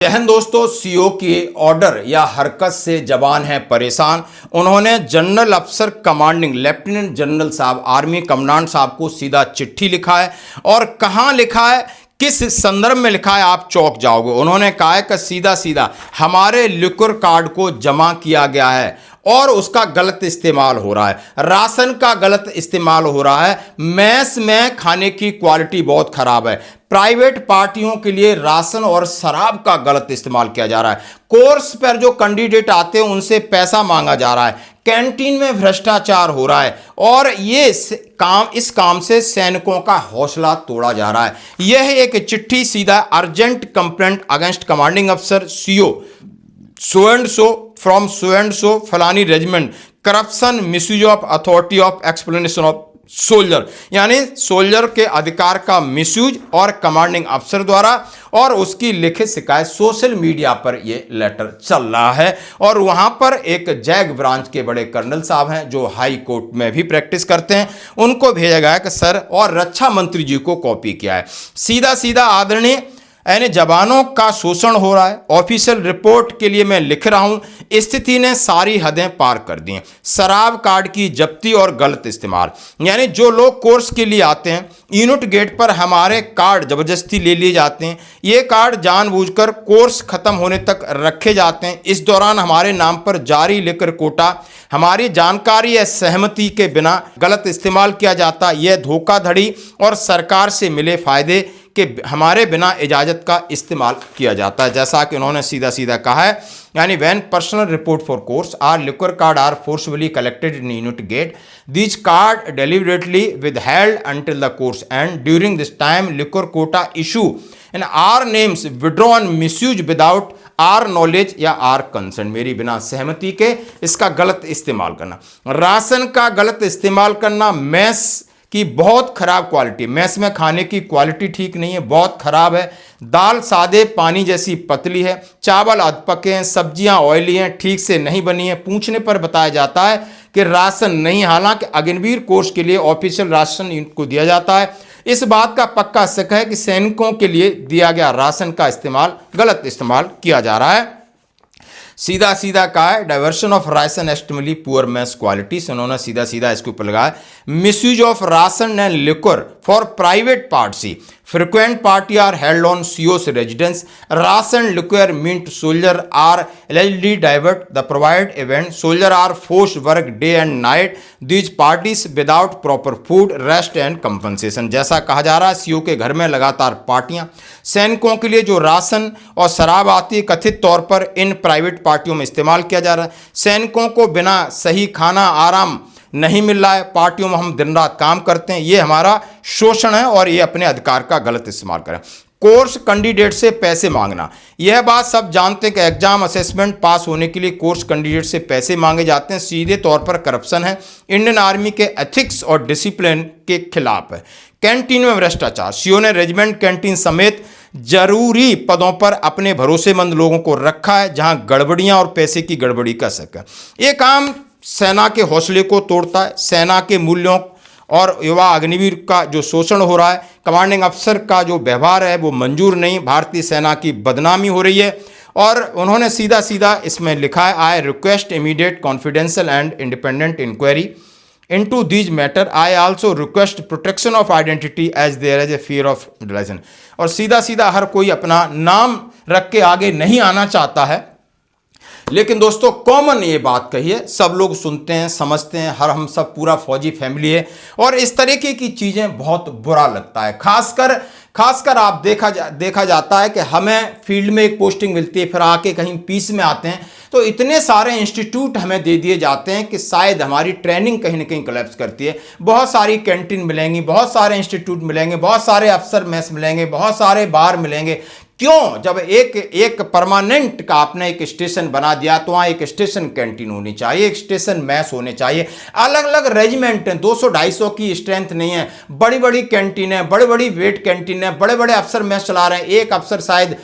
जय हिंद दोस्तों। सीओ के ऑर्डर या हरकत से जवान है परेशान। उन्होंने जनरल अफसर कमांडिंग लेफ्टिनेंट जनरल साहब आर्मी कमांडेंट साहब को सीधा चिट्ठी लिखा है और कहां लिखा है, किस संदर्भ में लिखा है, आप चौंक जाओगे। उन्होंने कहा है कि सीधा सीधा हमारे लिक्वर कार्ड को जमा किया गया है और उसका गलत इस्तेमाल हो रहा है, राशन का गलत इस्तेमाल हो रहा है, मेस में खाने की क्वालिटी बहुत खराब है, प्राइवेट पार्टियों के लिए राशन और शराब का गलत इस्तेमाल किया जा रहा है, कोर्स पर जो कैंडिडेट आते हैं उनसे पैसा मांगा जा रहा है, कैंटीन में भ्रष्टाचार हो रहा है और इस काम से सैनिकों का हौसला तोड़ा जा रहा है। यह एक चिट्ठी सीधा अर्जेंट कंप्लेंट अगेंस्ट कमांडिंग अफसर CO so and so from so and so फलानी regiment corruption misuse of authority of explanation of soldier, यानी सोल्जर के अधिकार का मिसयूज और कमांडिंग अफसर द्वारा, और उसकी लिखित शिकायत सोशल मीडिया पर यह लेटर चल रहा है। और वहां पर एक जैग ब्रांच के बड़े कर्नल साहब हैं जो हाई कोर्ट में भी प्रैक्टिस करते हैं, उनको भेजा गया है कि सर, और रक्षा मंत्री जी को कॉपी किया है। सीधा सीधा आदरणीय यानी जवानों का शोषण हो रहा है। ऑफिशियल रिपोर्ट के लिए मैं लिख रहा हूं, स्थिति ने सारी हदें पार कर दी हैं। शराब कार्ड की जब्ती और गलत इस्तेमाल, यानी जो लोग कोर्स के लिए आते हैं यूनिट गेट पर हमारे कार्ड जबरदस्ती ले लिए जाते हैं। ये कार्ड जानबूझकर कोर्स खत्म होने तक रखे जाते हैं। इस दौरान हमारे नाम पर जारी लिकर कोटा हमारी जानकारी या सहमति के बिना गलत इस्तेमाल किया जाता। यह धोखाधड़ी और सरकार से मिले फायदे कि हमारे बिना इजाज़त का इस्तेमाल किया जाता है। जैसा कि उन्होंने सीधा सीधा कहा है, यानी when personal report for course are liquor card are forcefully collected in unit gate, this card deliberately withheld until the course and during this time liquor quota issue and our names withdrawn misuse without our knowledge या our concern, मेरी बिना सहमति के इसका गलत इस्तेमाल करना, ration का गलत इस्तेमाल करना, मेस की बहुत खराब क्वालिटी, मेस में खाने की क्वालिटी ठीक नहीं है, बहुत खराब है, दाल सादे पानी जैसी पतली है, चावल अधपके हैं, सब्जियां ऑयली हैं, ठीक से नहीं बनी है। पूछने पर बताया जाता है कि राशन नहीं, हालांकि अग्निवीर कोर्स के लिए ऑफिशियल राशन इनको दिया जाता है। इस बात का पक्का शक है कि सैनिकों के लिए दिया गया राशन का इस्तेमाल गलत इस्तेमाल किया जा रहा है। सीधा सीधा कहा है diversion of ration extremely poor mess quality, उन्होंने सीधा सीधा इसके ऊपर लगाया misuse of ration and liquor for private party, frequent party are held on CO's residence, ration liquor meant soldier are allegedly divert the provided event, soldier are forced work day and night, these parties without proper food, rest and compensation। जैसा कहा जा रहा है CO के घर में लगातार पार्टियां, सैनिकों के लिए जो राशन और शराब आती है कथित तौर पर इन प्राइवेट पार्टियों में इस्तेमाल किया जा रहा है। सैनिकों को बिना सही खाना आराम नहीं मिल रहा है, पार्टियों में हम दिन रात काम करते हैं, ये हमारा शोषण है और ये अपने अधिकार का गलत इस्तेमाल करें। कोर्स कैंडिडेट से पैसे मांगना, यह बात सब जानते हैं कि एग्जाम असेसमेंट पास होने के लिए कोर्स कैंडिडेट से पैसे मांगे जाते हैं, सीधे तौर पर करप्शन है, इंडियन आर्मी के एथिक्स और डिसिप्लिन के खिलाफ है। कैंटीन में भ्रष्टाचार, सीओ ने रेजिमेंट कैंटीन समेत जरूरी पदों पर अपने भरोसेमंद लोगों को रखा है जहां गड़बड़ियां और पैसे की गड़बड़ी का शक है। ये काम सेना के हौसले को तोड़ता है, सेना के मूल्यों और युवा अग्निवीर का जो शोषण हो रहा है, कमांडिंग अफसर का जो व्यवहार है वो मंजूर नहीं, भारतीय सेना की बदनामी हो रही है। और उन्होंने सीधा सीधा इसमें लिखा है I request immediate confidential and independent inquiry into these matter, I also request protection of identity as there is a fear of delusion. और सीधा सीधा हर कोई अपना नाम रख के आगे नहीं आना चाहता है, लेकिन दोस्तों कॉमन ये बात कही है, सब लोग सुनते हैं समझते हैं, हर हम सब पूरा फौजी फैमिली है और इस तरीके की चीज़ें बहुत बुरा लगता है। खासकर आप देखा जाता है कि हमें फील्ड में एक पोस्टिंग मिलती है, फिर आके कहीं पीस में आते हैं तो इतने सारे इंस्टीट्यूट हमें दे दिए जाते हैं कि शायद हमारी ट्रेनिंग कहीं ना कहीं कोलैप्स करती है। बहुत सारी कैंटीन मिलेंगी, बहुत सारे इंस्टीट्यूट मिलेंगे, बहुत सारे अफसर मेस मिलेंगे, बहुत सारे बार मिलेंगे। क्यों? जब एक परमानेंट का आपने एक स्टेशन बना दिया तो वहाँ एक स्टेशन कैंटीन होनी चाहिए, एक स्टेशन मैस होने चाहिए। अलग अलग रेजिमेंट हैं, 200-250 की स्ट्रेंथ नहीं है, बड़ी बड़ी कैंटीन है, बड़ी बड़ी वेट कैंटीन है, बड़े बड़े अफसर मैस चला रहे हैं। एक अफसर शायद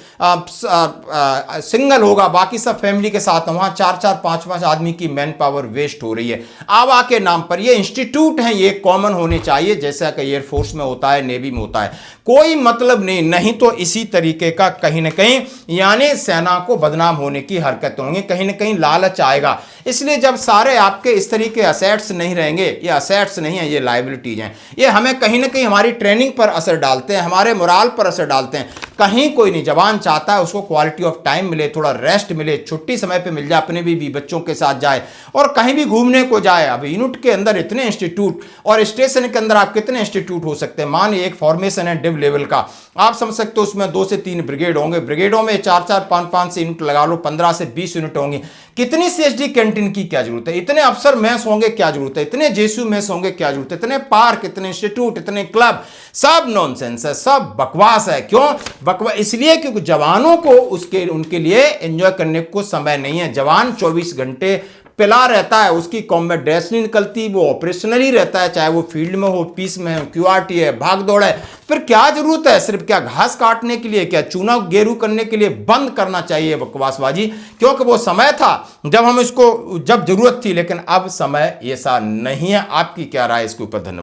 सिंगल होगा, बाकी सब फैमिली के साथ, वहाँ 4-4, 5-5 आदमी की मैन पावर वेस्ट हो रही है आवा के नाम पर। ये इंस्टीट्यूट हैं, ये कॉमन होने चाहिए जैसा कि एयरफोर्स में होता है, नेवी में होता है। कोई मतलब नहीं तो इसी तरीके का रहेगा कहीं ना कहीं, यानी सेना को बदनाम होने की हरकत होंगी, कहीं ना कहीं लालच आएगा। इसलिए जब सारे आपके इस तरीके असेट्स नहीं रहेंगे, ये असेट्स नहीं है, ये लायबिलिटीज हैं, ये हमें कहीं ना कहीं हमारी ट्रेनिंग पर असर डालते हैं, हमारे मोराल पर असर डालते हैं। कहीं कोई नहीं, जवान चाहता है उसको क्वालिटी ऑफ टाइम मिले, थोड़ा रेस्ट मिले, छुट्टी समय पे मिल जाए, अपने भी बच्चों के साथ जाए और कहीं भी घूमने को जाए। अब यूनिट के अंदर इतने इंस्टीट्यूट और स्टेशन के अंदर आप कितने इंस्टीट्यूट हो सकते हैं। मान एक फॉर्मेशन है डिव लेवल का, आप समझ सकते हो उसमें 2 से 3 ब्रिगेड होंगे, ब्रिगेडों में 4-4, 5-5 से यूनिट लगा लो, 15 से 20 यूनिट होंगी। कितनी सीएसडी कैंटीन की क्या जरूरत है, इतने अफसर मेस होंगे क्या जरूरत है, इतने जेसयू मेस होंगे क्या जरूरत है, इतने पार्क, इतने इंस्टीट्यूट, इतने क्लब, सब नॉनसेंस है, सब बकवास है। क्यों बकवास? इसलिए क्योंकि जवानों को उनके लिए एंजॉय करने को समय नहीं है। जवान 24 घंटे पिला रहता है, उसकी कॉम्बैट ड्रेस नहीं निकलती, वो ऑपरेशनल ही रहता है, चाहे वो फील्ड में हो, पीस में हो, क्यूआरटी है, भाग दौड़ है। फिर क्या जरूरत है, सिर्फ क्या घास काटने के लिए, क्या चूना गेरू करने के लिए? बंद करना चाहिए बकवासबाजी, क्योंकि वो समय था जब हम इसको, जब जरूरत थी, लेकिन अब समय ऐसा नहीं है। आपकी क्या राय इसके ऊपर? धन्यवाद।